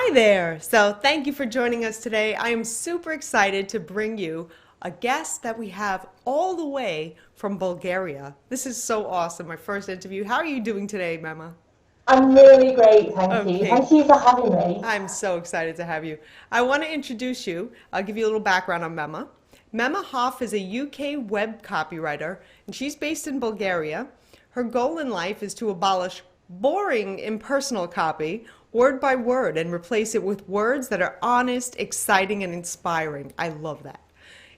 Hi there. So thank you for joining us today. I am super excited to bring you a guest that we have all the way from Bulgaria. This is so awesome. My first interview. How are you doing today, Memma? I'm really great, thank you. Okay, Thank you for having me. I'm so excited to have you. I want to introduce you. I'll give you a little background on Memma. Memma Hough is a UK web copywriter, and she's based in Bulgaria. Her goal in life is to abolish boring impersonal copy, word by word, and replace it with words that are honest, exciting, and inspiring. I love that.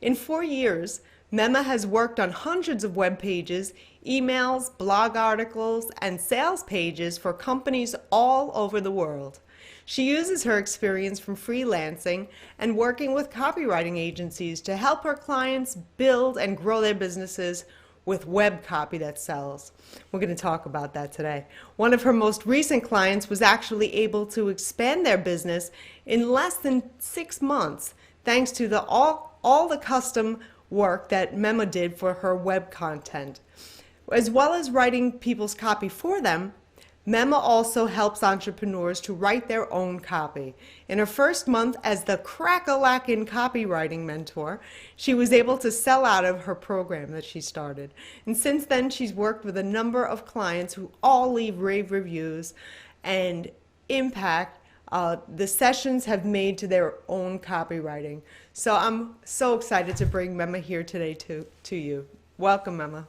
In 4 years, Memma has worked on hundreds of web pages, emails, blog articles, and sales pages for companies all over the world. She uses her experience from freelancing and working with copywriting agencies to help her clients build and grow their businesses with web copy that sells. We're going to talk about that today. One of her most recent clients was actually able to expand their business in less than 6 months thanks to all the custom work that Memma did for her web content. As well as writing people's copy for them, Memma also helps entrepreneurs to write their own copy. In her first month as the crack-a-lackin' copywriting mentor, she was able to sell out of her program that she started. And since then, she's worked with a number of clients who all leave rave reviews and impact the sessions have made to their own copywriting. So I'm so excited to bring Memma here today to you. Welcome, Memma.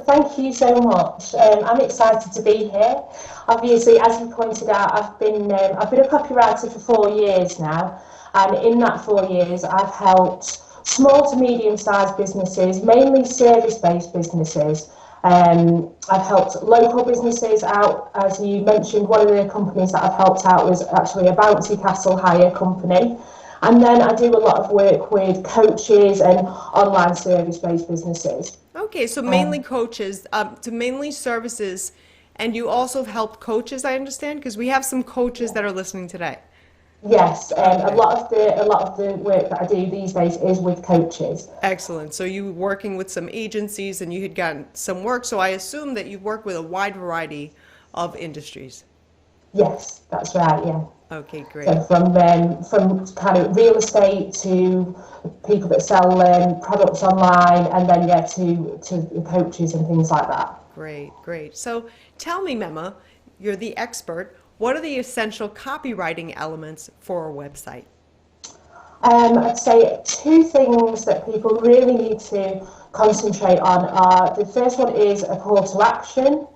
Thank you so much. I'm excited to be here. Obviously, as you pointed out, I've been a copywriter for 4 years now, and in that 4 years, I've helped small to medium-sized businesses, mainly service-based businesses. I've helped local businesses out. As you mentioned, one of the companies that I've helped out was actually a bouncy castle hire company. And then I do a lot of work with coaches and online service-based businesses. Okay, so mainly coaches, to mainly services, and you also have helped coaches, I understand, because we have some coaches that are listening today. Yes, Okay, a lot of the work that I do these days is with coaches. excellent. So you were working with some agencies and you had gotten some work, so I assume that you work with a wide variety of industries. Yes, that's right. Yeah. Okay, great. So from kind of real estate to people that sell products online, and then yeah to coaches and things like that. Great, great. So tell me, Memma, you're the expert. What are the essential copywriting elements for a website? I'd say two things that people really need to concentrate on are the first one is a call to action,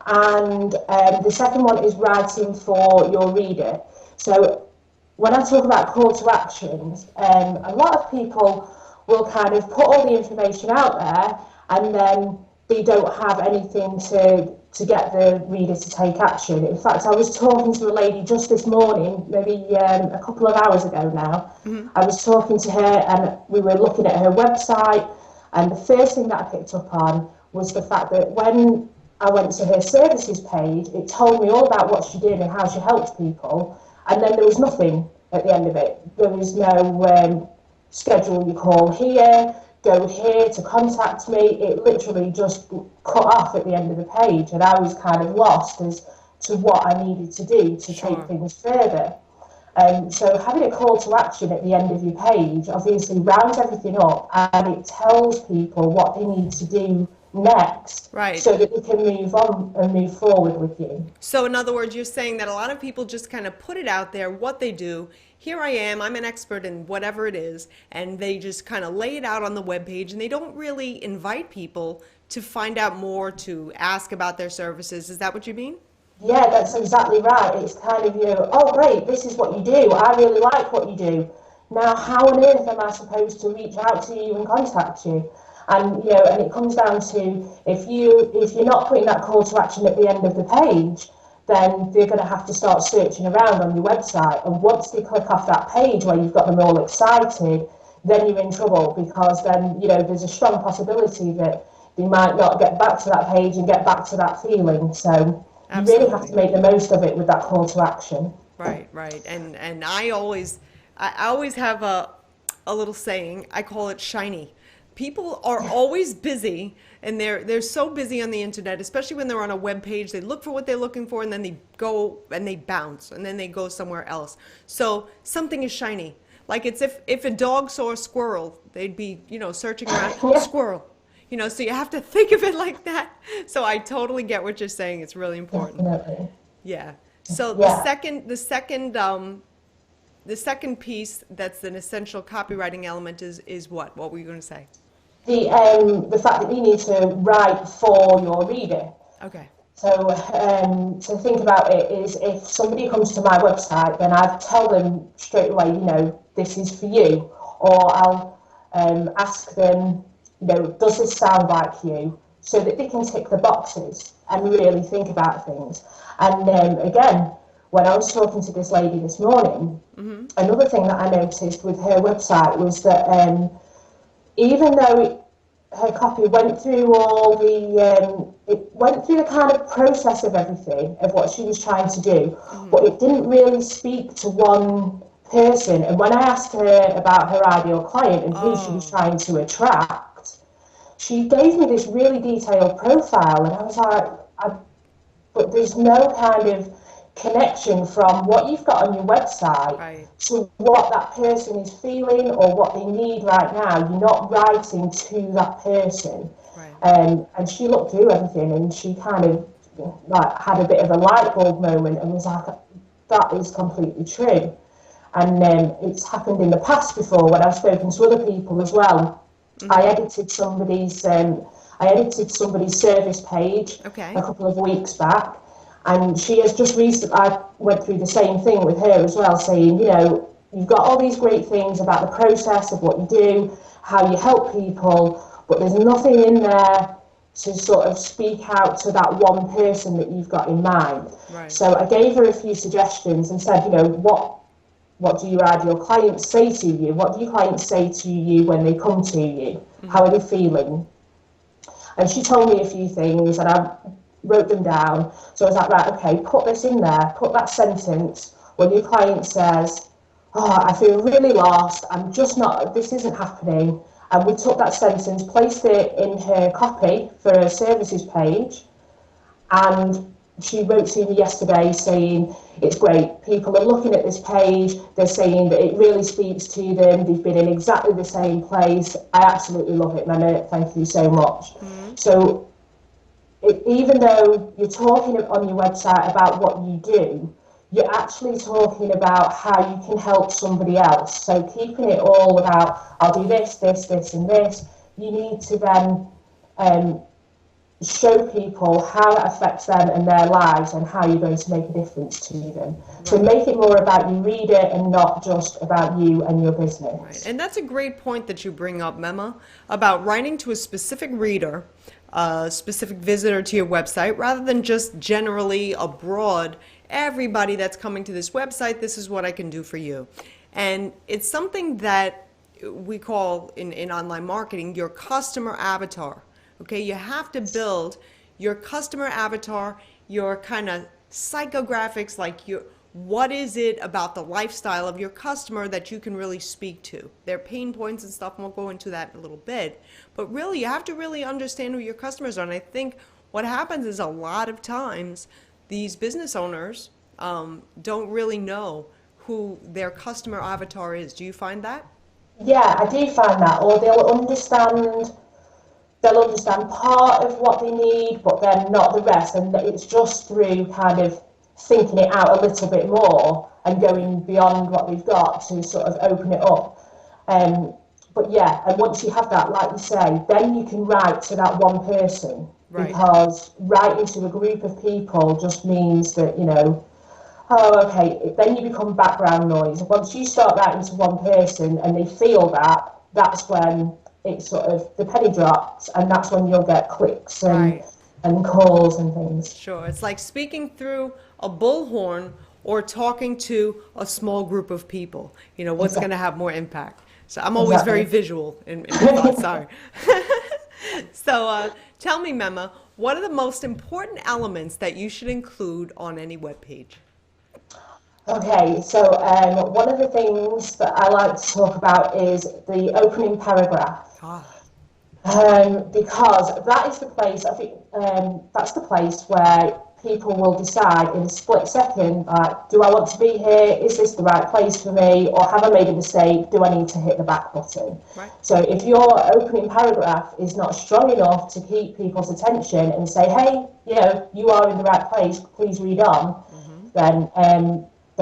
and the second one is writing for your reader. So when I talk about call to actions, a lot of people will kind of put all the information out there and then they don't have anything to get the reader to take action. In fact, I was talking to a lady just this morning, maybe a couple of hours ago now. I was talking to her and we were looking at her website, and the first thing that I picked up on was the fact that when I went to her services page, it told me all about what she did and how she helped people, and then there was nothing at the end of it. There was no schedule your call here, go here to contact me. It literally just cut off at the end of the page, and I was kind of lost as to what I needed to do to take Sure. things further. So having a call to action at the end of your page obviously rounds everything up, and it tells people what they need to do next Right. so that they can move on and move forward with you. So in other words, you're saying that a lot of people just kind of put it out there, what they do. Here I am, I'm an expert in whatever it is, and they just kind of lay it out on the webpage, and they don't really invite people to find out more, to ask about their services. Is that what you mean? Yeah, that's exactly right. It's kind of, oh great, this is what you do. I really like what you do. Now, how on earth am I supposed to reach out to you and contact you? And and it comes down to if you're not putting that call to action at the end of the page, then they're going to have to start searching around on your website. And once they click off that page where you've got them all excited, then you're in trouble, because then there's a strong possibility that they might not get back to that page and get back to that feeling. So you really have to Absolutely. make the most of it with that call to action. Right, right. And I always have a little saying. I call it shiny. people are always busy, and they're so busy on the internet, especially when they're on a web page. They look for what they're looking for, and then they go and they bounce, and then they go somewhere else. So something is shiny. Like it's if a dog saw a squirrel, they'd be, searching around, Yeah. squirrel. So you have to think of it like that. So I totally get what you're saying. It's really important. Definitely. Yeah. So Yeah. the second piece that's an essential copywriting element is what? What were you going to say? The fact that you need to write for your reader. Okay. So to think about it is, if somebody comes to my website, then I tell them straight away, this is for you, or I'll ask them, does this sound like you, so that they can tick the boxes and really think about things. And again, when I was talking to this lady this morning, another thing that I noticed with her website was that even though her copy went through all it went through the kind of process of everything, of what she was trying to do, but it didn't really speak to one person. And when I asked her about her ideal client and who she was trying to attract, she gave me this really detailed profile, and I was like, but there's no kind of connection from what you've got on your website to what that person is feeling or what they need right now. You're not writing to that person. And she looked through everything, and she kind of had a bit of a light bulb moment and was like, that is completely true. And it's happened in the past before when I've spoken to other people as well. I edited somebody's service page a couple of weeks back, and she has just recently, I went through the same thing with her as well, saying, you've got all these great things about the process of what you do, how you help people, but there's nothing in there to sort of speak out to that one person that you've got in mind. So I gave her a few suggestions and said, what do your ideal clients say to you? What do your clients say to you when they come to you? How are they feeling? And she told me a few things, and I wrote them down. So I was like, right, okay, put this in there, put that sentence when your client says, I feel really lost, this isn't happening. And we took that sentence, placed it in her copy for her services page, and she wrote to me yesterday saying, it's great, people are looking at this page, they're saying that it really speaks to them, they've been in exactly the same place. I absolutely love it, Memma, thank you so much. So even though you're talking on your website about what you do, you're actually talking about how you can help somebody else. So keeping it all about, I'll do this, this, this, and this, you need to then show people how it affects them and their lives and how you're going to make a difference to them. So make it more about your reader and not just about you and your business. And that's a great point that you bring up, Memma, about writing to a specific reader, a specific visitor to your website, rather than just generally abroad, everybody that's coming to this website, this is what I can do for you. And it's something that we call in online marketing your customer avatar. Okay, you have to build your customer avatar, your kind of psychographics, like what is it about the lifestyle of your customer that you can really speak to, their pain points and stuff, and we'll go into that in a little bit. But really, you have to really understand who your customers are. And I think what happens is a lot of times these business owners don't really know who their customer avatar is. Do you find that? Yeah, I do find that, or they'll understand part of what they need, but then not the rest, and it's just through kind of thinking it out a little bit more and going beyond what we've got to sort of open it up. But yeah, and once you have that, like you say, then you can write to that one person, because writing to a group of people just means that, then you become background noise. Once you start writing to one person and they feel that, that's when it sort of, the penny drops, and that's when you'll get clicks and calls and things. Sure. It's like speaking through a bullhorn or talking to a small group of people. What's going to have more impact? So I'm always very visual in my thoughts. Sorry. So tell me, Memma, what are the most important elements that you should include on any web page? Okay, so one of the things that I like to talk about is the opening paragraph. Because that is the place, I think, that's the place where people will decide in a split second, like, do I want to be here? Is this the right place for me? Or have I made a mistake? Do I need to hit the back button? Right. So if your opening paragraph is not strong enough to keep people's attention and say, hey, you are in the right place, please read on, then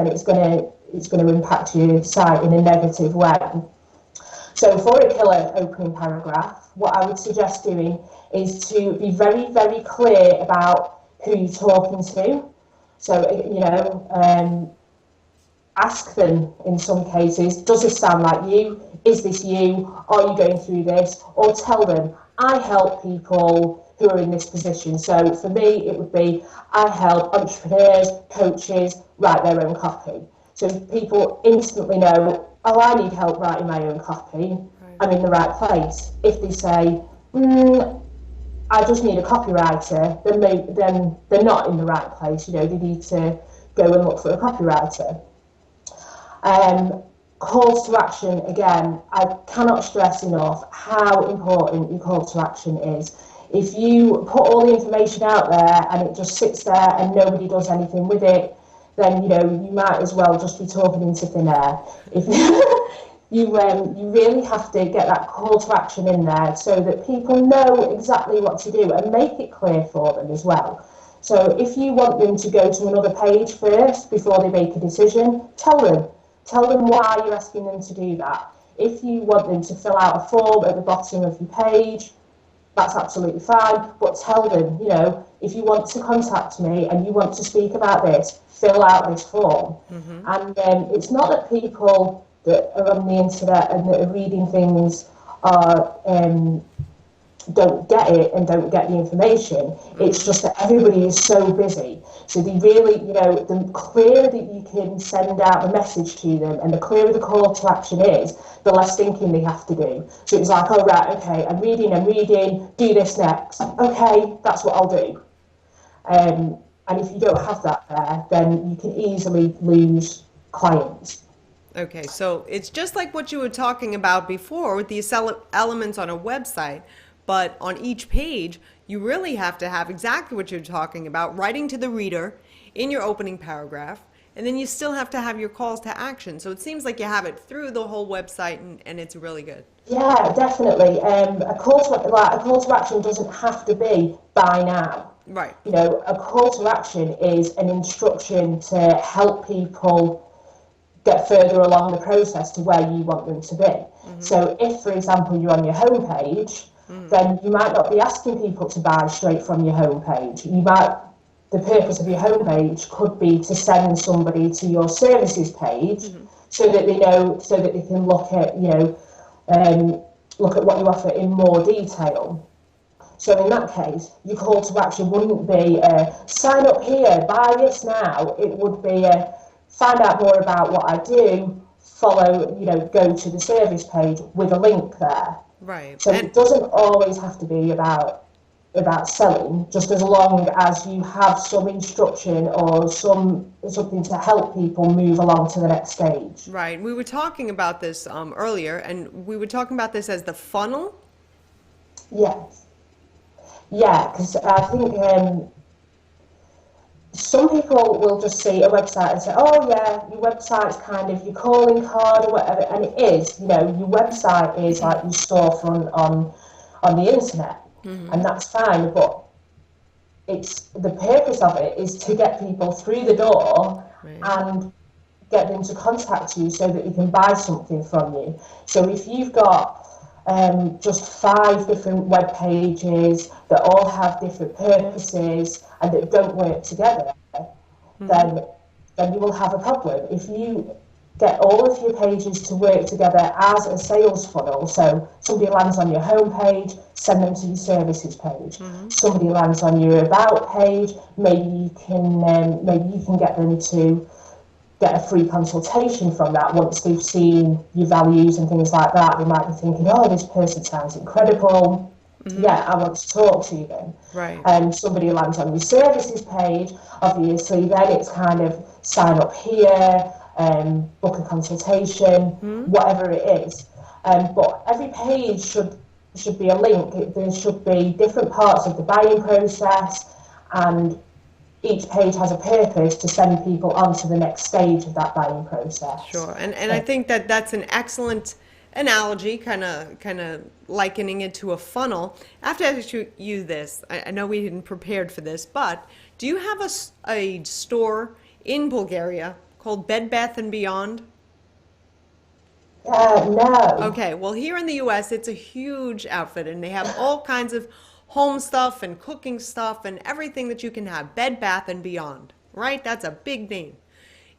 it's going to impact your site in a negative way. So for a killer opening paragraph, what I would suggest doing is to be very, very clear about who you're talking to. So, ask them in some cases, does this sound like you? Is this you? Are you going through this? Or tell them, I help people who are in this position. So for me, it would be, I help entrepreneurs, coaches write their own copy. So people instantly know, oh, I need help writing my own copy. Right. I'm in the right place. If they say, I just need a copywriter, then they're not in the right place. They need to go and look for a copywriter. Calls to action, again, I cannot stress enough how important your call to action is. If you put all the information out there and it just sits there and nobody does anything with it, then you might as well just be talking into thin air. If you really have to get that call to action in there so that people know exactly what to do and make it clear for them as well. So if you want them to go to another page first before they make a decision, tell them why you're asking them to do that. If you want them to fill out a form at the bottom of your page, that's absolutely fine, but tell them, if you want to contact me and you want to speak about this, fill out this form. And it's not that people that are on the internet and that are reading things don't get it and don't get the information. It's just that everybody is so busy. So they really, the clearer that you can send out a message to them and the clearer the call to action is, the less thinking they have to do. So it's like, oh, right, okay, I'm reading, do this next. Okay, that's what I'll do. And if you don't have that there, then you can easily lose clients. Okay, so it's just like what you were talking about before with the elements on a website, but on each page, you really have to have exactly what you're talking about, writing to the reader in your opening paragraph, and then you still have to have your calls to action. So it seems like you have it through the whole website, and it's really good. Yeah, definitely. A call to action doesn't have to be buy now. Right. A call to action is an instruction to help people get further along the process to where you want them to be. So if, for example, you're on your homepage, then you might not be asking people to buy straight from your homepage. The purpose of your homepage could be to send somebody to your services page so that they can look at what you offer in more detail. So in that case, your call to action wouldn't be sign up here, buy this now. It would be find out more about what I do, go to the service page with a link there. Right. So it doesn't always have to be about selling, just as long as you have some instruction or something to help people move along to the next stage. Right. We were talking about this earlier, and we were talking about this as the funnel. Yes. Yeah, because I think some people will just see a website and say, oh yeah, your website's kind of your calling card or whatever, and it is, your website is like your storefront on the internet, and that's fine, but it's the purpose of it is to get people through the door and get them to contact you so that you can buy something from you. So if you've got just 5 different web pages that all have different purposes and that don't work together, then you will have a problem. If you get all of your pages to work together as a sales funnel, so somebody lands on your home page, send them to your services page. Somebody lands on your about page, maybe you can get them to get a free consultation from that. Once they've seen your values and things like that, they might be thinking, oh, this person sounds incredible. Yeah, I want to talk to them. Right. And somebody lands on your services page, obviously then it's kind of sign up here, book a consultation, whatever it is. But every page should should be a link. There should be different parts of the buying process, and each page has a purpose to send people on to the next stage of that buying process. Sure. And I think that that's an excellent analogy, kind of likening it to a funnel. I have to ask you this. I know we didn't prepared for this, but do you have a store in Bulgaria called Bed Bath and Beyond? No. Okay, well, here in the US, it's a huge outfit, and they have all kinds of home stuff and cooking stuff and everything that you can have. Bed Bath and Beyond, right? That's a big name.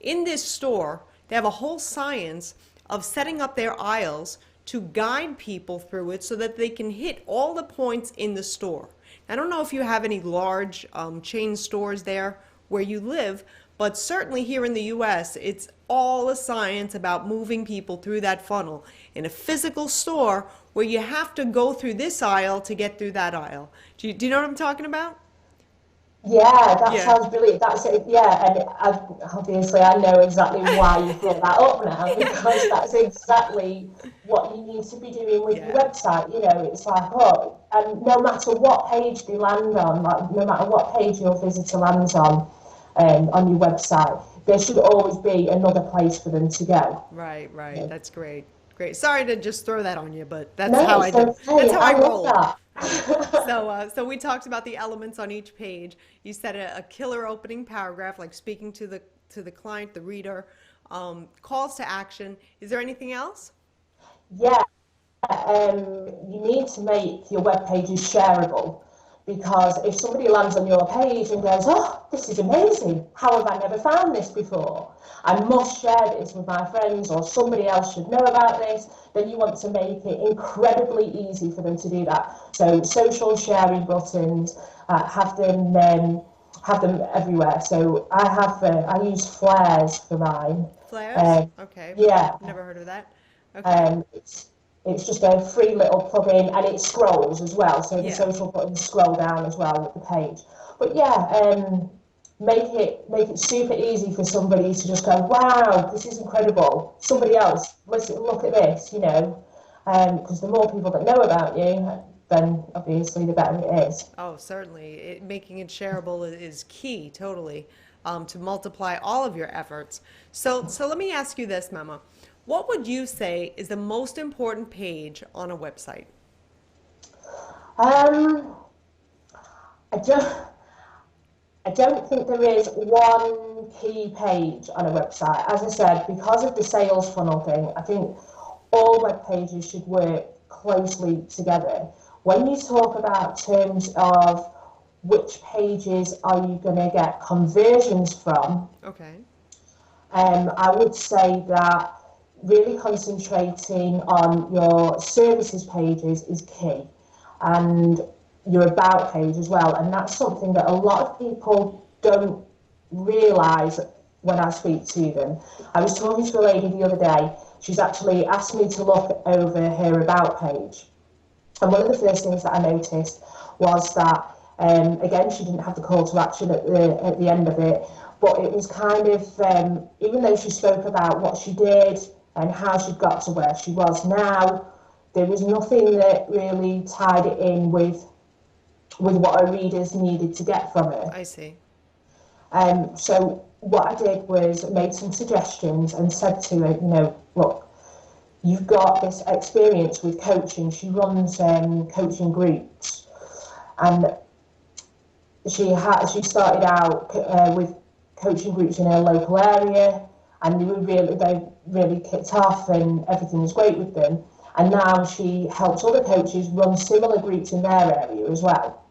In this store, they have a whole science of setting up their aisles to guide people through it so that they can hit all the points in the store. I don't know if you have any large chain stores there where you live, but certainly here in the US, it's all a science about moving people through that funnel in a physical store where you have to go through this aisle to get through that aisle. Do you know what I'm talking about? Yeah, that Yeah. sounds brilliant. That's it. Yeah, and obviously I know exactly why you brought that up now, because that's exactly what you need to be doing with your Yeah. website. You know, it's like, oh, and no matter what page they land on, like no matter what page your visitor lands on your website, there should always be another place for them to go. Right, Yeah. right. That's great. Great. Sorry to just throw that on you, but that's No, how I it's do. That's okay. how I I love roll. that. So we talked about the elements on each page. You said a killer opening paragraph, like speaking to the client, the reader, calls to action. Is there anything else? Yeah, you need to make your web pages shareable, because if somebody lands on your page and goes, oh, this is amazing, how have I never found this before? I must share this with my friends, or somebody else should know about this, then you want to make it incredibly easy for them to do that. So social sharing buttons, have them everywhere. So I use flares for mine. Flares? Um, Okay. yeah, Never heard of that. Okay. um, it's it's just a free little plugin, and it scrolls as well. So the Yeah. social buttons scroll down as well with the page. But yeah, make it super easy for somebody to just go, wow, this is incredible. Somebody else, listen, look at this, you know, because the more people that know about you, then obviously the better it is. Oh, certainly. Making it shareable is key, totally, to multiply all of your efforts. So let me ask you this, Memma. What would you say is the most important page on a website? Um, I don't. I don't think there is one key page on a website. As I said, because of the sales funnel thing, I think all web pages should work closely together. When you talk about terms of which pages are you going to get conversions from, Okay. I would say that really concentrating on your services pages is key, and your about page as well. And that's something that a lot of people don't realise when I speak to them. I was talking to a lady the other day. She's actually asked me to look over her about page. And one of the first things that I noticed was that, again, she didn't have the call to action at the end of it, but it was kind of, even though she spoke about what she did and how she got to where she was now, there was nothing that really tied it in with what her readers needed to get from her. I see. So what I did was made some suggestions and said to her, you know, look, you've got this experience with coaching. She runs coaching groups, and she started out with coaching groups in her local area, and they really kicked off, and everything was great with them. And now she helps other coaches run similar groups in their area as well.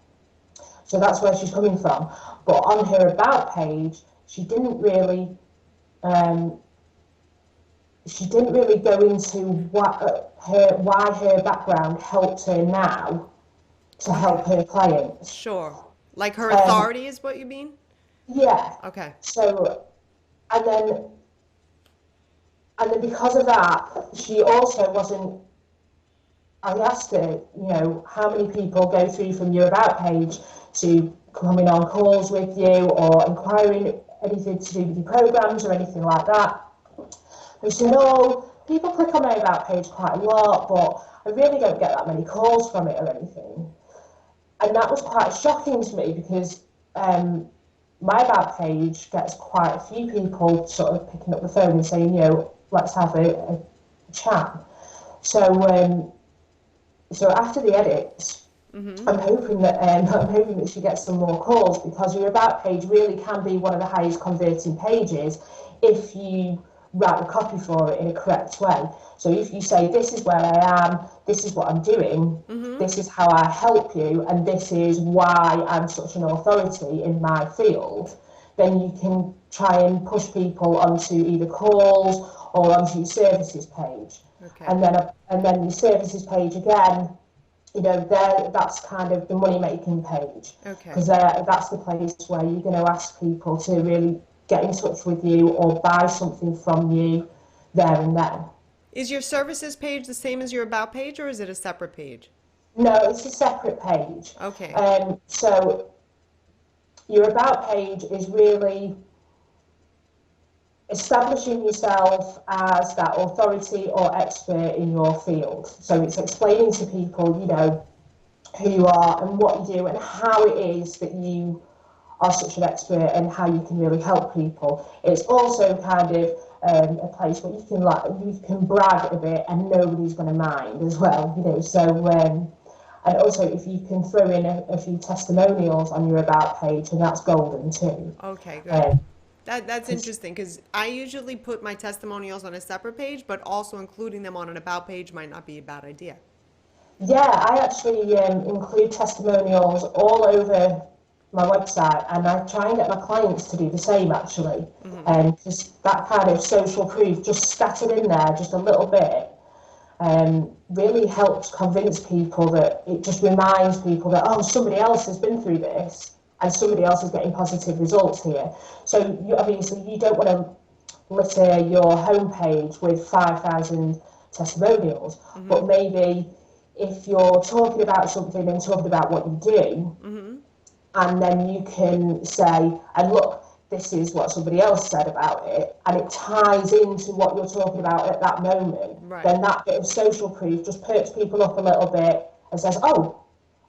So that's where she's coming from. But on her about page, she didn't really go into why her background helped her now to help Okay. her clients. Sure. Like her Um, authority is what you mean? yeah. Okay. So and then because of that, she also wasn't. I asked her, you know, how many people go through from your about page to coming on calls with you or inquiring anything to do with your programs or anything like that. And she said, oh, people click on my about page quite a lot, but I really don't get that many calls from it or anything. And that was quite shocking to me because my About page gets quite a few people sort of picking up the phone and saying, let's have a chat. So after the edits, I'm hoping that she gets some more calls, because your About page really can be one of the highest converting pages if you write the copy for it in a correct way. So if you say, this is where I am, this is what I'm doing, this is how I help you, and this is why I'm such an authority in my field, then you can try and push people onto either calls or onto your services page. Okay. And then your services page again, that's kind of the money-making page. Okay. Because that's the place where you're going to ask people to really get in touch with you or buy something from you there and then. Is your services page the same as your About page, or is it a separate page? No, it's a separate page. Okay. So your About page is really establishing yourself as that authority or expert in your field. So it's explaining to people, who you are and what you do and how it is that you are such an expert and how you can really help people. It's also kind of a place where you can brag a bit and nobody's going to mind as well, So and also if you can throw in a few testimonials on your About page, and that's golden too. Okay, good. That's interesting, because I usually put my testimonials on a separate page, but also including them on an About page might not be a bad idea. Yeah, I actually include testimonials all over my website, and I try and get my clients to do the same actually. Because that kind of social proof just scattered in there just a little bit really helps convince people, that it just reminds people that, somebody else has been through this and somebody else is getting positive results here. So obviously you don't want to litter your homepage with 5,000 testimonials, but maybe if you're talking about something and talking about what you do, and then you can say, and look, this is what somebody else said about it, and it ties into what you're talking about at that moment, then that bit of social proof just perks people up a little bit and says,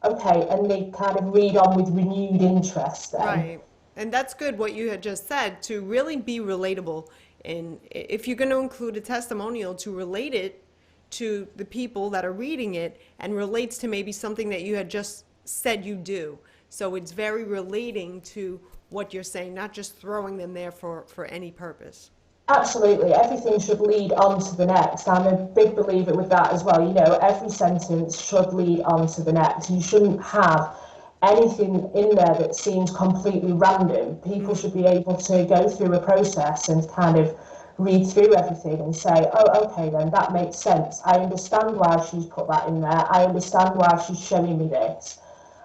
okay, and they kind of read on with renewed interest then. Right. And that's good what you had just said, to really be relatable. And if you're going to include a testimonial, to relate it to the people that are reading it, and relates to maybe something that you had just said you do. So it's very relating to what you're saying, not just throwing them there for any purpose. Absolutely, everything should lead on to the next. I'm a big believer with that as well. Every sentence should lead on to the next. You shouldn't have anything in there that seems completely random. People should be able to go through a process and kind of read through everything and say, okay, then that makes sense. I understand why she's put that in there. I understand why she's showing me this.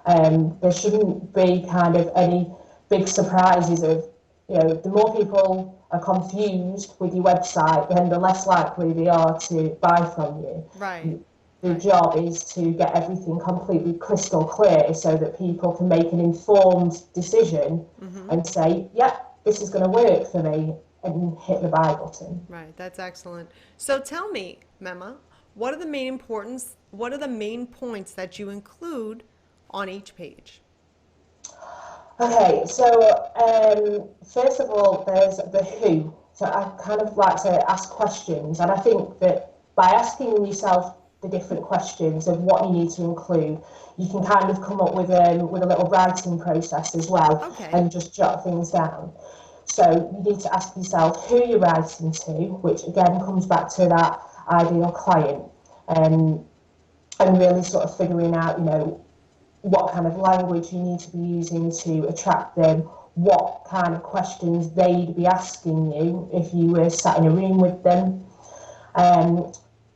There shouldn't be kind of any big surprises of, the more people are confused with your website, then the less likely they are to buy from you. Right. The job is to get everything completely crystal clear so that people can make an informed decision and say, this is going to work for me, and hit the buy button. Right, that's excellent. So tell me, Memma, what are the main points that you include on each page? Okay, so first of all, there's the who. So I kind of like to ask questions, and I think that by asking yourself the different questions of what you need to include, you can kind of come up with a little writing process as well, and just jot things down. So you need to ask yourself who you're writing to, which again comes back to that ideal client, and really sort of figuring out, what kind of language you need to be using to attract them, what kind of questions they'd be asking you if you were sat in a room with them,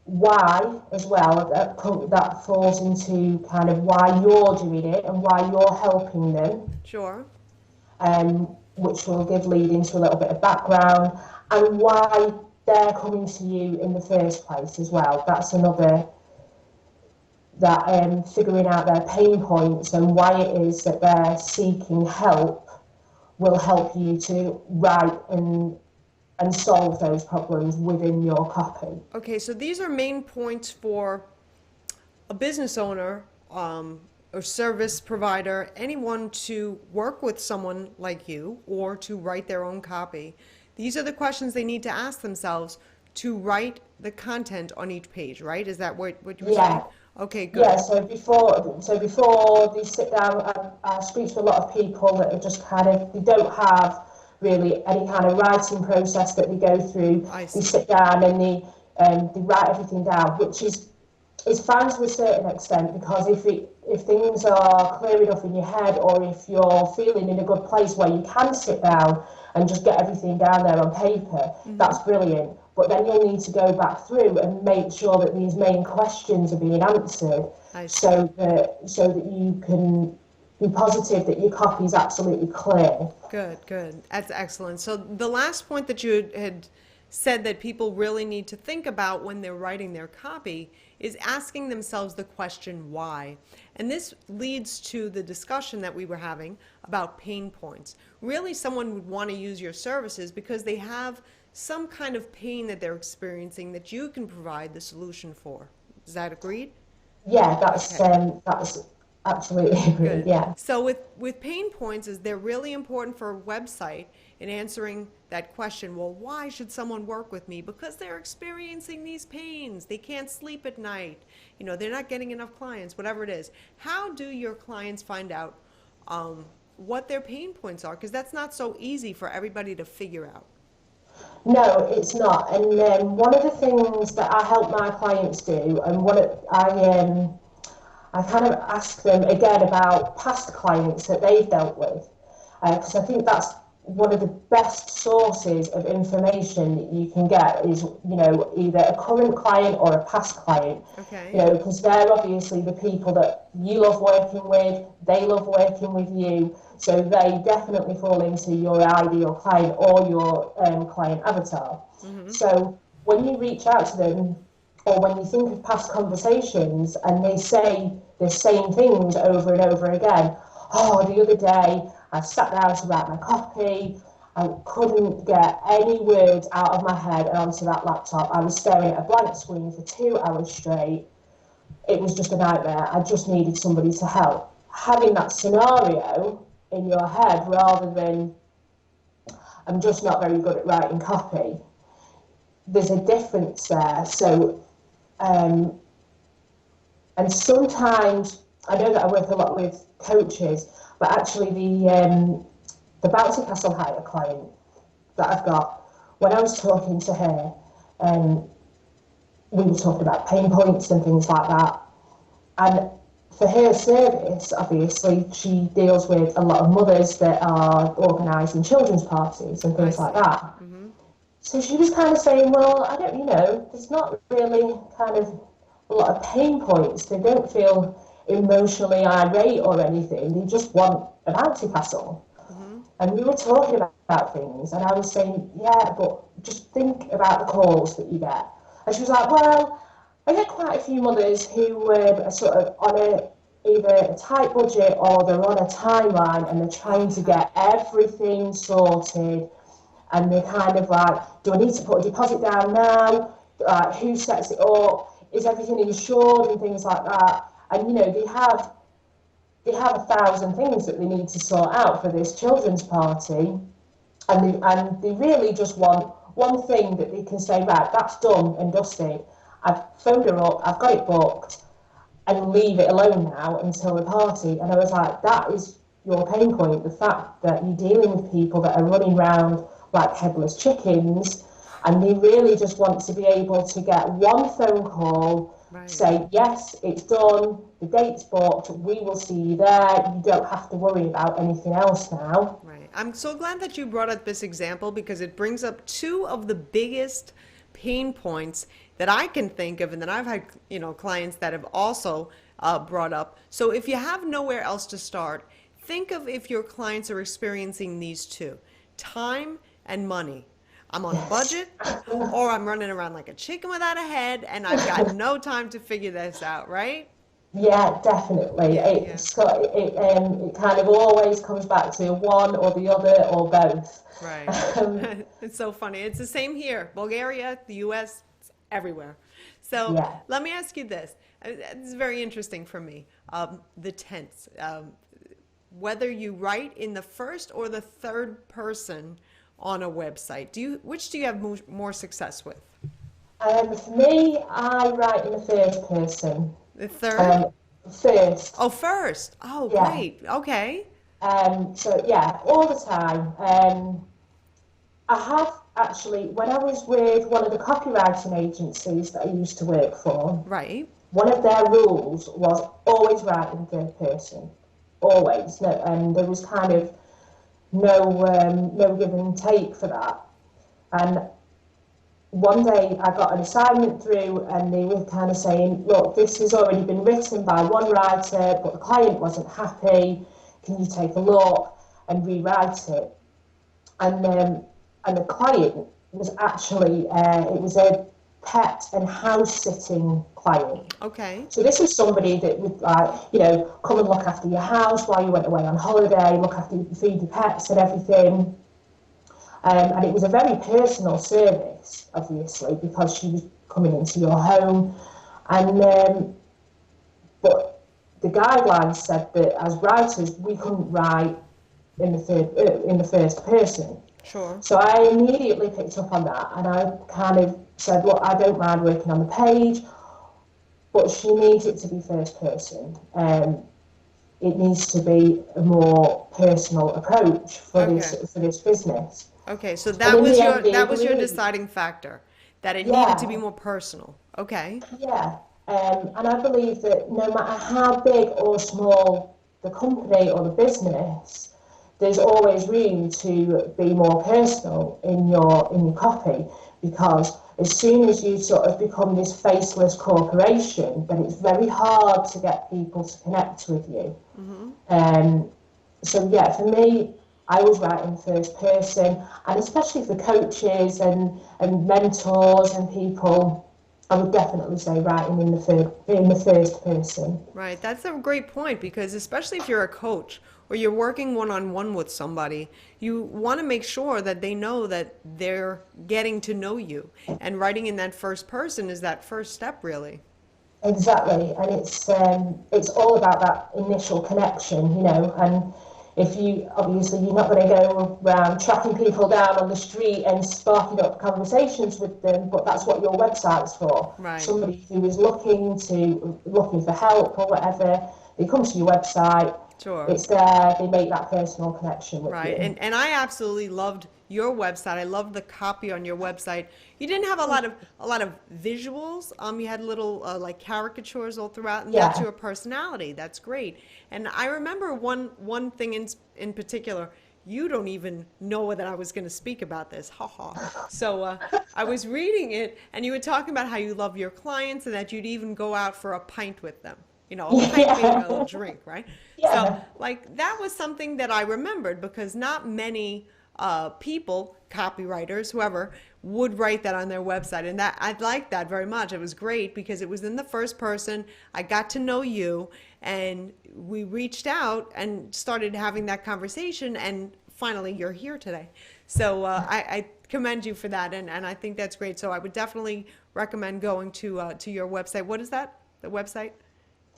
why as well, that falls into kind of why you're doing it and why you're helping them. Sure. Which will lead into a little bit of background, and why they're coming to you in the first place as well. That's another, that figuring out their pain points and why it is that they're seeking help will help you to write and solve those problems within your copy. Okay, so these are main points for a business owner or service provider, anyone to work with someone like you or to write their own copy, these are the questions they need to ask themselves to write the content on each page, right? Is that what you were saying? Yeah. Okay, good. Yeah, so before they sit down, I speak to a lot of people that are just kind of, they don't have really any kind of writing process that they go through. I They see. sit down and they write everything down, which is fine to a certain extent, because if things are clear enough in your head, or if you're feeling in a good place where you can sit down and just get everything down there on paper, that's brilliant. But then you'll need to go back through and make sure that these main questions are being answered, I see. so that you can be positive that your copy is absolutely clear. Good, good. That's excellent. So the last point that you had said that people really need to think about when they're writing their copy is asking themselves the question why. And this leads to the discussion that we were having about pain points. Really, someone would want to use your services because they have some kind of pain that they're experiencing that you can provide the solution for. Is that agreed? Yeah, Okay. that's absolutely agreed. Good. Yeah. So with pain points, is they're really important for a website in answering that question, well, why should someone work with me? Because they're experiencing these pains. They can't sleep at night. They're not getting enough clients, whatever it is. How do your clients find out what their pain points are? Because that's not so easy for everybody to figure out. No, it's not. And one of the things that I help my clients do, and I kind of ask them again about past clients that they've dealt with, because I think that's one of the best sources of information that you can get is, either a current client or a past client, Okay. because they're obviously the people that you love working with, they love working with you, so they definitely fall into your ideal client or your client avatar. So when you reach out to them, or when you think of past conversations and they say the same things over and over again, oh, the other day I sat down to write my copy, I couldn't get any words out of my head and onto that laptop. I was staring at a blank screen for 2 hours straight. It was just a nightmare. I just needed somebody to help. Having that scenario in your head rather than I'm just not very good at writing copy, there's a difference there. So, and sometimes I know that I work a lot with coaches, but actually the bouncy castle hire client that I've got, when I was talking to her, we were talking about pain points and things like that. And for her service, obviously, she deals with a lot of mothers that are organising children's parties and I things like see. that. So she was kind of saying, well, I don't, there's not really kind of a lot of pain points. They don't feel emotionally irate or anything. They just want a bouncy castle. And we were talking about things, and I was saying, yeah, but just think about the calls that you get. And she was like, well, I get quite a few mothers who are sort of on either a tight budget or they're on a timeline and they're trying to get everything sorted. And they're kind of like, do I need to put a deposit down now? Who sets it up? Is everything insured and things like that? And they have 1,000 things that they need to sort out for this children's party, and they really just want one thing that they can say, right, that's done and dusted. I've phoned her up, I've got it booked, and leave it alone now until the party. And I was like, that is your pain point, the fact that you're dealing with people that are running around like headless chickens, and they really just want to be able to get one phone call, Right. say, yes, it's done, the date's booked, we will see you there, you don't have to worry about anything else now. Right. I'm so glad that you brought up this example because it brings up two of the biggest pain points that I can think of and that I've had, clients that have also brought up. So if you have nowhere else to start, think of if your clients are experiencing these two, time and money. I'm on a Yes. budget or I'm running around like a chicken without a head and I've got no time to figure this out, right? Yeah, definitely. Yeah, yeah. It kind of always comes back to one or the other or both. Right. Um, It's so funny. It's the same here. Bulgaria, the US, it's everywhere. So Yeah. let me ask you this. It's very interesting for me. The tense. Whether you write in the first or the third person on a website, which do you have more success with? For me, I write in the first person. The third? Um, First, Oh, first. Oh, yeah. great. Okay. So yeah, all the time. I have actually, when I was with one of the copywriting agencies that I used to work for, Right. one of their rules was always write in third person, always. No, and there was kind of no give and take for that. And one day I got an assignment through and they were kind of saying, look, this has already been written by one writer, but the client wasn't happy. Can you take a look and rewrite it? And the client was actually, it was a pet and house sitting client. Okay. So this is somebody that would come and look after your house while you went away on holiday, look after feed your pets and everything. And it was a very personal service, obviously, because she was coming into your home. And but the guidelines said that as writers, we couldn't write in the first person. Sure. So I immediately picked up on that, and I kind of said, look, I don't mind working on the page, but she needs it to be first person. It needs to be a more personal approach for Okay. this business. Okay. So And in the end, they that was your agreed. deciding factor, that it needed to be Yeah, more personal. Okay. yeah. And I believe that no matter how big or small the company or the business, there's always room to be more personal in your copy, because as soon as you sort of become this faceless corporation, then it's very hard to get people to connect with you. Mm-hmm. So yeah, for me, I was writing first person, and especially for coaches and mentors and people, I would definitely say writing in the first person. Right. That's a great point, because especially if you're a coach or you're working one-on-one with somebody, you want to make sure that they know that they're getting to know you. And writing in that first person is that first step, really. Exactly, and it's all about that initial connection, and if you obviously you're not going to go around tracking people down on the street and sparking up conversations with them, but that's what your website's for. Right. Somebody who is looking for help or whatever, they come to your website, Sure. it's there, they make that personal connection with Right. you. And I absolutely loved your website. I loved the copy on your website. You didn't have a lot of visuals. You had little like caricatures all throughout, and that's Yeah. your personality. That's great. And I remember one thing in particular. You don't even know that I was going to speak about this. Ha ha. So I was reading it, and you were talking about how you love your clients and that you'd even go out for a pint with them. You know, a pint being a little Yeah. drink, right? So, Yeah. like, that was something that I remembered, because not many people, copywriters, whoever, would write that on their website. And that I liked that very much. It was great because it was in the first person. I got to know you, and we reached out and started having that conversation. And finally, you're here today. So I commend you for that. And I think that's great. So I would definitely recommend going to your website. What is that? The website?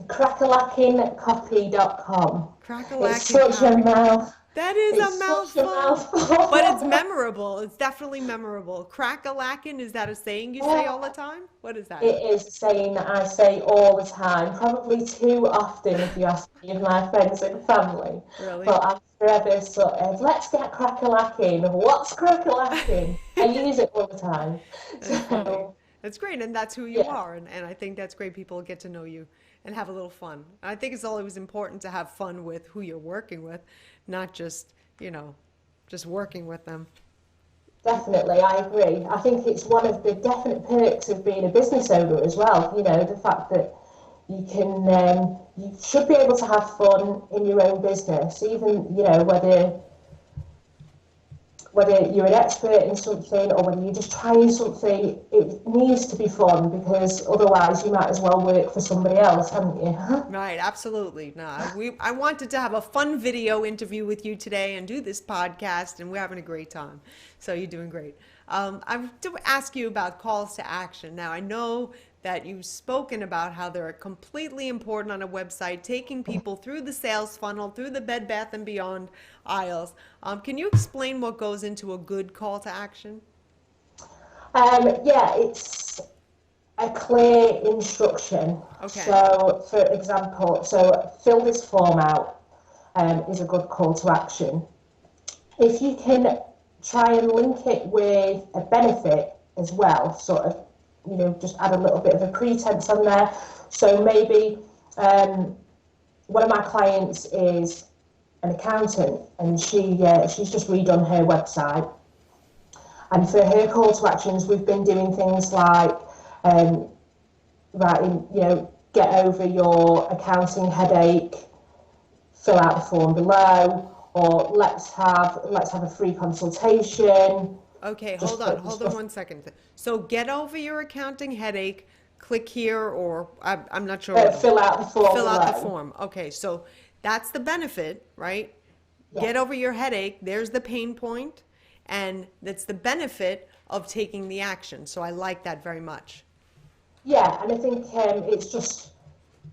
Crackalackincopy.com. It's Crack-a-lack and such a copy. mouth. That is a It's such a mouthful, but it's mouthful. memorable. It's definitely memorable. Crack-a-lackin', is that a saying you say all the time? What is that? It is a saying that I say all the time, probably too often if you ask me of my friends and family. Really? But I'm forever sort of, let's get crack-a-lacking. What's crack-a-lacking? I use it all the time. That's funny. So, That's great, and that's who you yeah, are, and I think that's great. People get to know you and have a little fun. I think it's always important to have fun with who you're working with, not just, just working with them. definitely, I agree. I think it's one of the definite perks of being a business owner as well. The fact that you should be able to have fun in your own business, even, whether you're an expert in something or whether you're just trying something, it needs to be fun, because otherwise you might as well work for somebody else, haven't you? Right, absolutely. No, I wanted to have a fun video interview with you today and do this podcast, and we're having a great time. So you're doing great. I have to ask you about calls to action. Now, I know that you've spoken about how they're completely important on a website, taking people through the sales funnel, through the Bed Bath & Beyond aisles. Can you explain what goes into a good call to action? Yeah, it's a clear instruction. Okay. So, for example, fill this form out is a good call to action. If you can try and link it with a benefit as well, sort of, just add a little bit of a pretense on there. So maybe one of my clients is an accountant, and she's just redone her website. And for her call to actions, we've been doing things like writing, get over your accounting headache, fill out the form below, or let's have a free consultation. Okay, Just hold on 1 second. So get over your accounting headache, click here, or I'm not sure. Fill out the form. Fill out the below. form. Okay, so that's the benefit, right? Yeah. Get over your headache. There's the pain point, and that's the benefit of taking the action. So I like that very much. Yeah, and I think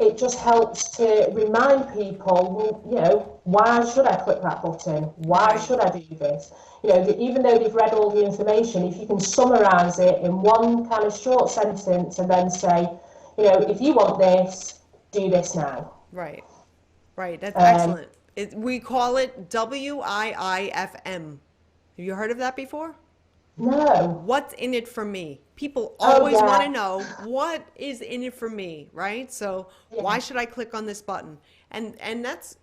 it just helps to remind people, well, why should I click that button? Why Right. should I do this? Even though they've read all the information, if you can summarize it in one kind of short sentence and then say, if you want this, do this now. Right. Right. That's excellent. We call it WIIFM. Have you heard of that before? No. What's in it for me? People Oh, always want to yeah. know what is in it for me, right? So why Yeah. should I click on this button? And that's,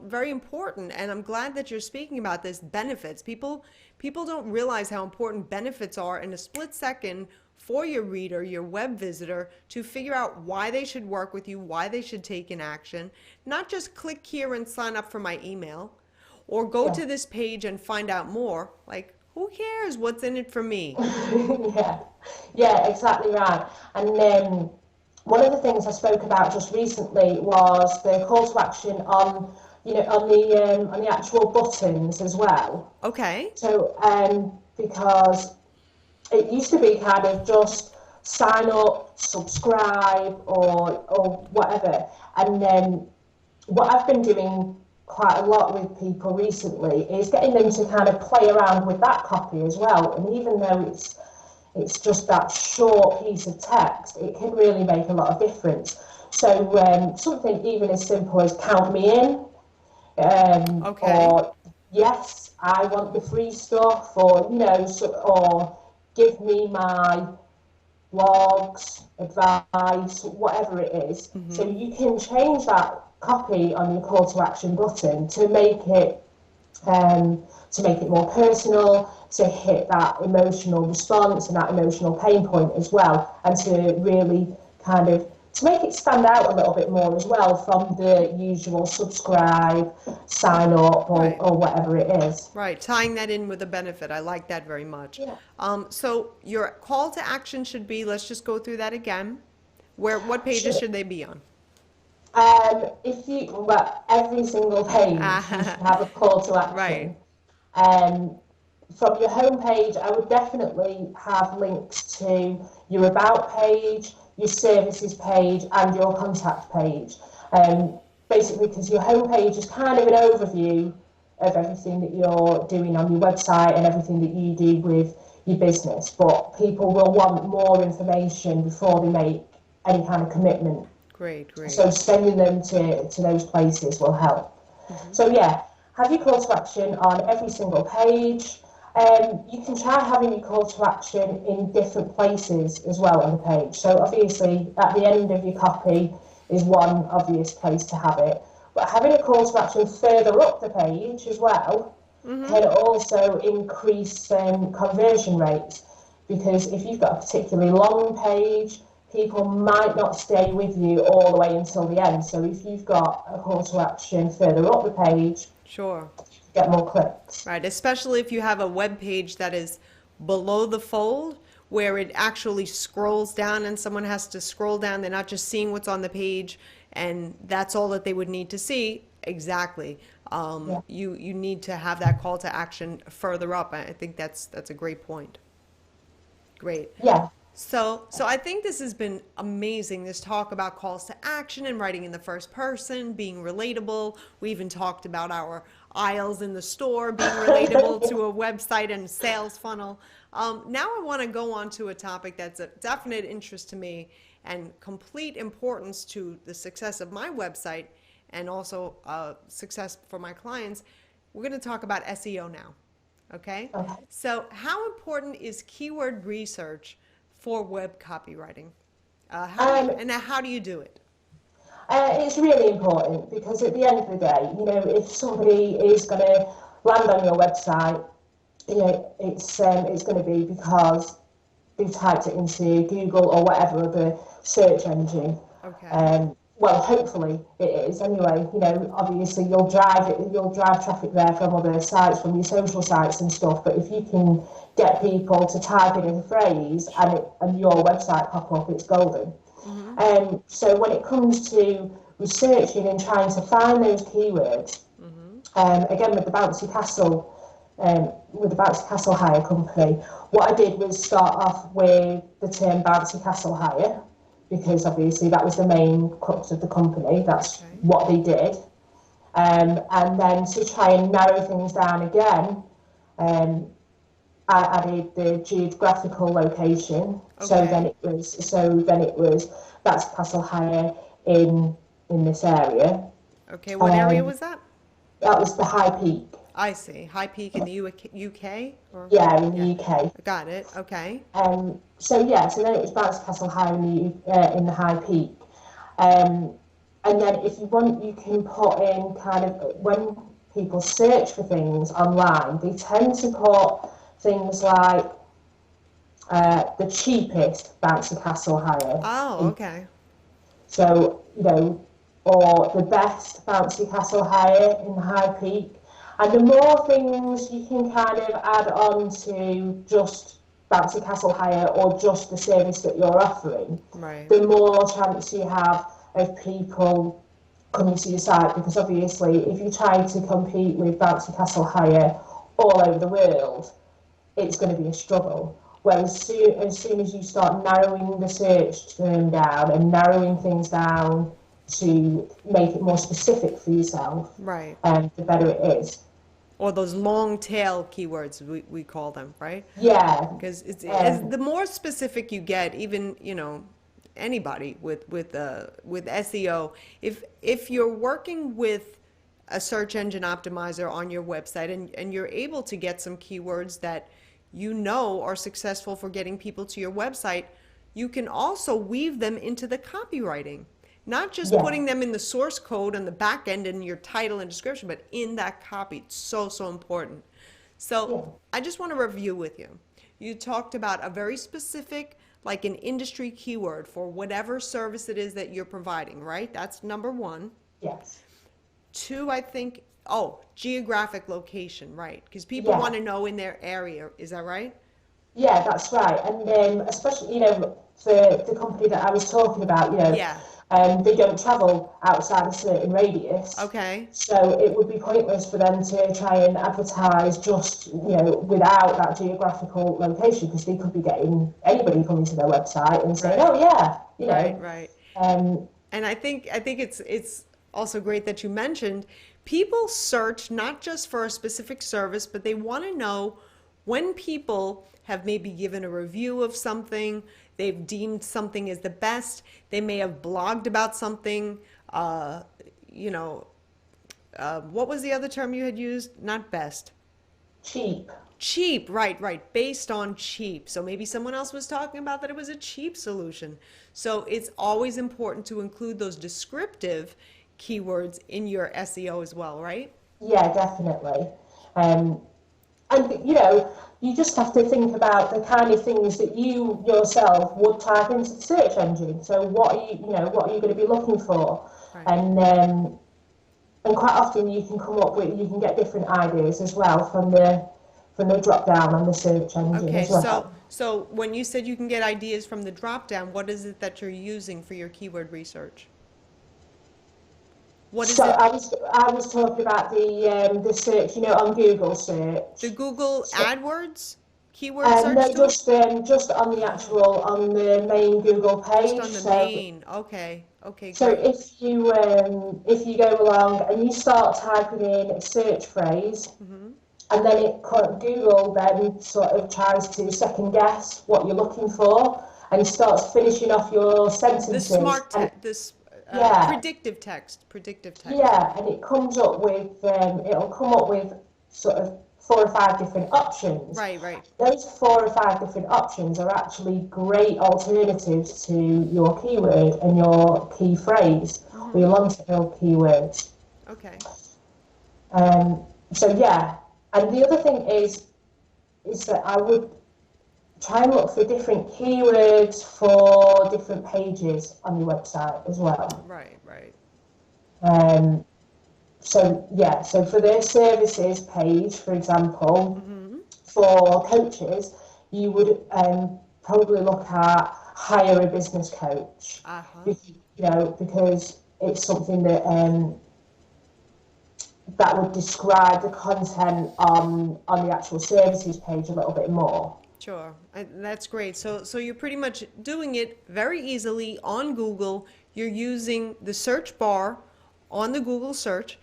very important. And I'm glad that you're speaking about this benefits. People don't realize how important benefits are in a split second for your reader, your web visitor, to figure out why they should work with you, why they should take an action. Not just click here and sign up for my email, or go Yeah. to this page and find out more. Like, who cares what's in it for me? Yeah, yeah, exactly right. And one of the things I spoke about just recently was the call to action on, on the actual buttons as well. Okay. So, because it used to be kind of just sign up, subscribe, or whatever, and then what I've been doing quite a lot with people recently is getting them to kind of play around with that copy as well. And even though it's just that short piece of text, it can really make a lot of difference. So something even as simple as count me in, Okay. or yes, I want the free stuff, or or give me my blogs, advice, whatever it is. So you can change that copy on your call to action button to make it more personal, to hit that emotional response and that emotional pain point as well, and to really kind of to make it stand out a little bit more as well from the usual subscribe, sign up, Right. or whatever it is. Right. Tying that in with a benefit. I like that very much. Yeah. So your call to action should be, let's just go through that again. What pages Sure. should they be on? Every single page you should have a call to Right. action. Um, from your home page, I would definitely have links to your about page, your services page, and your contact page. Basically, because your home page is kind of an overview of everything that you're doing on your website and everything that you do with your business. But people will want more information before they make any kind of commitment. Great, great. So sending them to those places will help. So yeah, have your call to action on every single page. You can try having your call to action in different places as well on the page. So obviously at the end of your copy is one obvious place to have it. But having a call to action further up the page as well can also increase conversion rates, because if you've got a particularly long page, people might not stay with you all the way until the end. So if you've got a call to action further up the page, Sure. get more clicks. Right. Especially if you have a web page that is below the fold, where it actually scrolls down and someone has to scroll down. They're not just seeing what's on the page and that's all that they would need to see. Exactly. Yeah. You need to have that call to action further up. I think that's a great point. Great. Yeah. So I think this has been amazing, this talk about calls to action and writing in the first person, being relatable. We even talked about our aisles in the store being relatable to a website and sales funnel. Now I want to go on to a topic that's a definite interest to me and complete importance to the success of my website and also success for my clients. We're going to talk about SEO now. Okay? Okay. So how important is keyword research for web copywriting? How do you do it? It's really important because at the end of the day, if somebody is going to land on your website, it's going to be because they've typed it into Google or whatever other search engine. Okay. Well, hopefully it is anyway. Obviously you'll drive traffic there from other sites, from your social sites and stuff. But if you can get people to type in a phrase and your website pop up, it's golden. So when it comes to researching and trying to find those keywords, again with the Bouncy Castle Hire company, what I did was start off with the term Bouncy Castle Hire, because obviously that was the main crux of the company. That's Okay. what they did. And then to try and narrow things down again, I added the geographical location. Okay. So then it was that's Castle Hire in this area. Okay. What area Um, was that? that was the High Peak. I see. High Peak in the UK? Or Yeah, in the yeah. UK. Got it. Okay. So then it was Bouncy Castle High in the High Peak. Um, and then if you want, you can put in kind of when people search for things online, they tend to put things like the cheapest Bouncy Castle Hire. Oh, okay. So, or the best Bouncy Castle Hire in the High Peak. And the more things you can kind of add on to just Bouncy Castle Hire or just the service that you're offering, Right. the more chance you have of people coming to your site. Because obviously, if you try to compete with Bouncy Castle Hire all over the world, it's going to be a struggle. Whereas as soon as you start narrowing the search term down and narrowing things down to make it more specific for yourself, Right. the better it is. Or those long tail keywords we call them, right? Yeah, Because it's as um, the more specific you get, even anybody with SEO, if you're working with a search engine optimizer on your website and you're able to get some keywords that are successful for getting people to your website, you can also weave them into the copywriting. Not just yeah, putting them in the source code on the back end in your title and description, but in that copy. It's so, so important. So yeah, I just want to review with you. You talked about a very specific, like an industry keyword for whatever service it is that you're providing, right? That's number one. yes, Two, I think, geographic location, right? Because people yeah. want to know in their area. Is that right? Yeah, that's right. And especially, for the company that I was talking about, Yeah. they don't travel outside a certain radius. Okay. So it would be pointless for them to try and advertise just, without that geographical location, because they could be getting anybody coming to their website and saying, Right. oh yeah, Right. Right. um, And I think it's also great that you mentioned people search not just for a specific service, but they want to know when people have maybe given a review of something, they've deemed something as the best, they may have blogged about something, you know, what was the other term you had used? Not best. cheap. Cheap, right, right, based on cheap. So maybe someone else was talking about that it was a cheap solution. So it's always important to include those descriptive keywords in your SEO as well, right? Yeah, definitely. Um, and you just have to think about the kind of things that you yourself would type into the search engine. So what are you going to be looking for? Right. And quite often you can get different ideas as well from the drop down on the search engine Okay, as so well. so when you said you can get ideas from the drop down, what is it that you're using for your keyword research? What is So it? I was talking about the search, on Google The search. Google So AdWords? keyword search No, tool? just on the actual, on the main Google Just page. on the main. Okay. Okay, So great. if you go along and you start typing in a search phrase, Hmm. and then Google then sort of tries to second guess what you're looking for, and it starts finishing off your The sentences, smart and text, this yeah, predictive text, predictive text. yeah, and it comes up with it'll come up with sort of 4 or 5 different options. Right, right. Those 4 or 5 different options are actually great alternatives to your keyword and your key phrase or Hmm. your long tail keywords. Okay. So yeah, and the other thing is that I would try and look for different keywords for different pages on your website as well. Right, right. Um, so yeah, so for the services page, for example, Hmm. for coaches, you would probably look at hire a business coach, Uh-huh. because it's something that would describe the content on the actual services page a little bit more. Sure. That's great. So you're pretty much doing it very easily on Google. You're using the search bar on the Google search,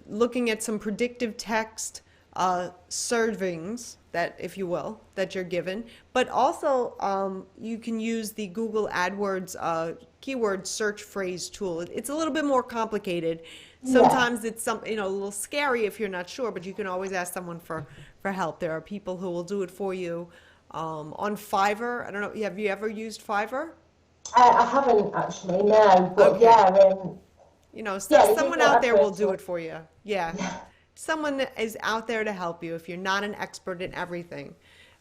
looking at some predictive text servings that, if you will, that you're given. But also, you can use the Google AdWords keyword search phrase tool. It's a little bit more complicated. Yeah. Sometimes it's a little scary if you're not sure, but you can always ask someone for help. There are people who will do it for you. On Fiverr, I don't know, have you ever used Fiverr? I haven't actually, no, but Okay. yeah, the Someone Google out there will AdWords do one. it for you. Yeah. Yeah. Someone is out there to help you if you're not an expert in everything,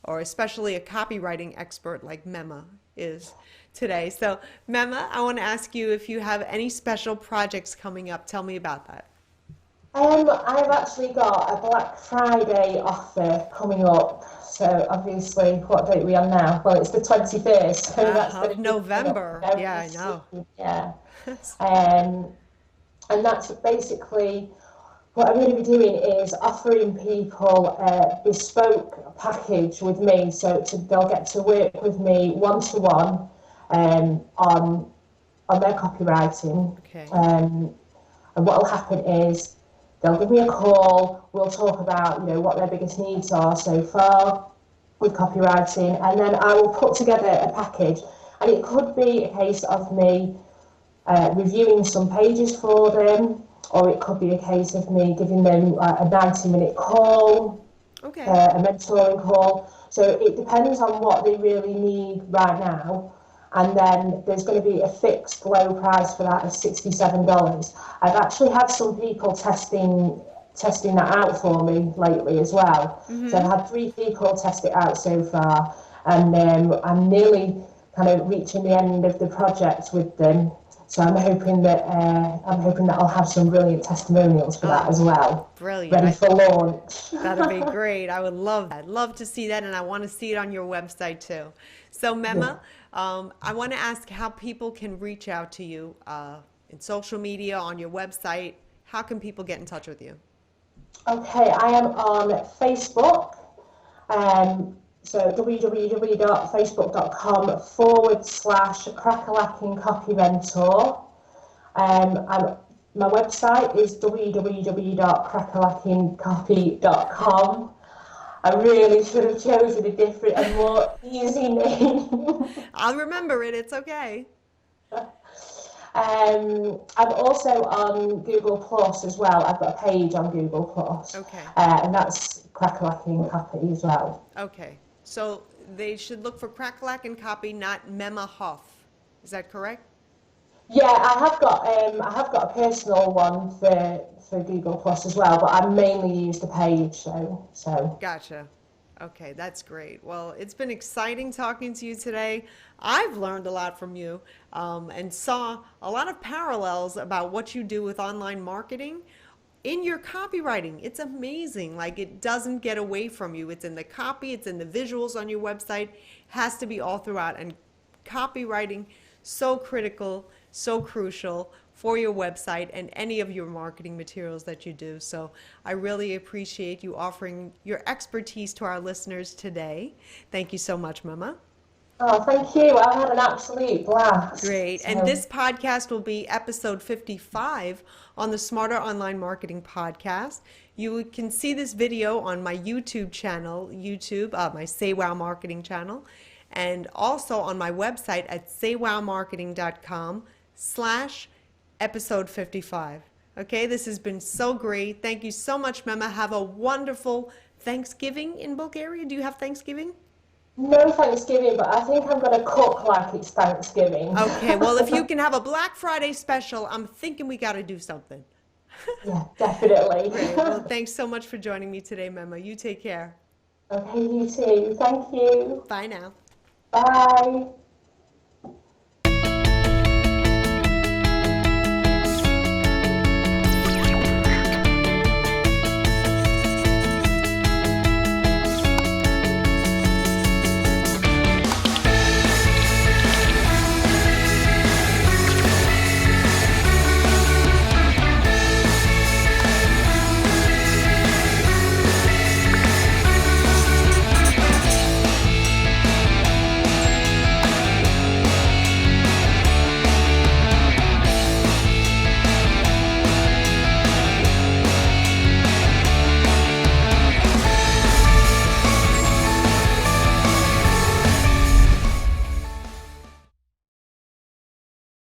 or especially a copywriting expert like Memma is today. So, Memma, I want to ask you if you have any special projects coming up. Tell me about that. I've actually got a Black Friday offer coming up. So obviously, what date are we on now? Well, it's the 21st, so that's going Of to be coming up November. Yeah, very I know. soon. Yeah. Um, and that's basically what I'm going to be doing is offering people a bespoke package with me, so they'll get to work with me one to one on their copywriting. Okay. Um, and what will happen is they'll give me a call. We'll talk about what their biggest needs are so far with copywriting, and then I will put together a package. And it could be a case of me reviewing some pages for them, or it could be a case of me giving them a 90-minute call, Okay. a mentoring call. So it depends on what they really need right now. And then there's going to be a fixed low price for that of $67. I've actually had some people testing that out for me lately as well. So I've Mm-hmm. had 3 people test it out so far, and I'm nearly kind of reaching the end of the project with them. So I'm hoping that I'll have some brilliant testimonials for that Oh, as well, brilliant. ready for launch. That'd be great. I would love that. Love to see that, and I want to see it on your website too. So, Yeah. Memma, I want to ask how people can reach out to you in social media, on your website. How can people get in touch with you? Okay, I am on Facebook. So www.facebook.com/crackalacking copy mentor. And my website is www.crackalacking.copy.com. I really should have chosen a different and more easy name. I'll remember it. It's okay. I'm also on Google Plus as well. I've got a page on Google Plus, Okay. and that's Crackalacking Copy as well. Okay. So they should look for Crackalack and Copy, not Memma Hough. Is that correct? Yeah, I have got a personal one for Google Plus as well, but I mainly use the page. So Gotcha. Okay, that's great. Well, it's been exciting talking to you today. I've learned a lot from you and saw a lot of parallels about what you do with online marketing in your copywriting. It's amazing. Like it doesn't get away from you. It's in the copy, it's in the visuals on your website, has to be all throughout. And copywriting, so critical, so crucial. for your website and any of your marketing materials that you do. So I really appreciate you offering your expertise to our listeners today. Thank you so much, Memma. Oh, thank you. I had an absolute blast. Great. So, And this podcast will be episode 55 on the Smarter Online Marketing Podcast. You can see this video on my YouTube channel, my Say Wow Marketing channel, and also on my website at saywowmarketing.com/episode 55. Okay, this has been so great. Thank you so much, Memma. Have a wonderful Thanksgiving in Bulgaria. Do you have Thanksgiving? no Thanksgiving, but I think I'm going to cook like it's Thanksgiving. Okay, well, if you can have a Black Friday special, I'm thinking we got to do something. Yeah, definitely. Great. Well, thanks so much for joining me today, Memma. You take care. Okay, you too. Thank you. Bye now. Bye.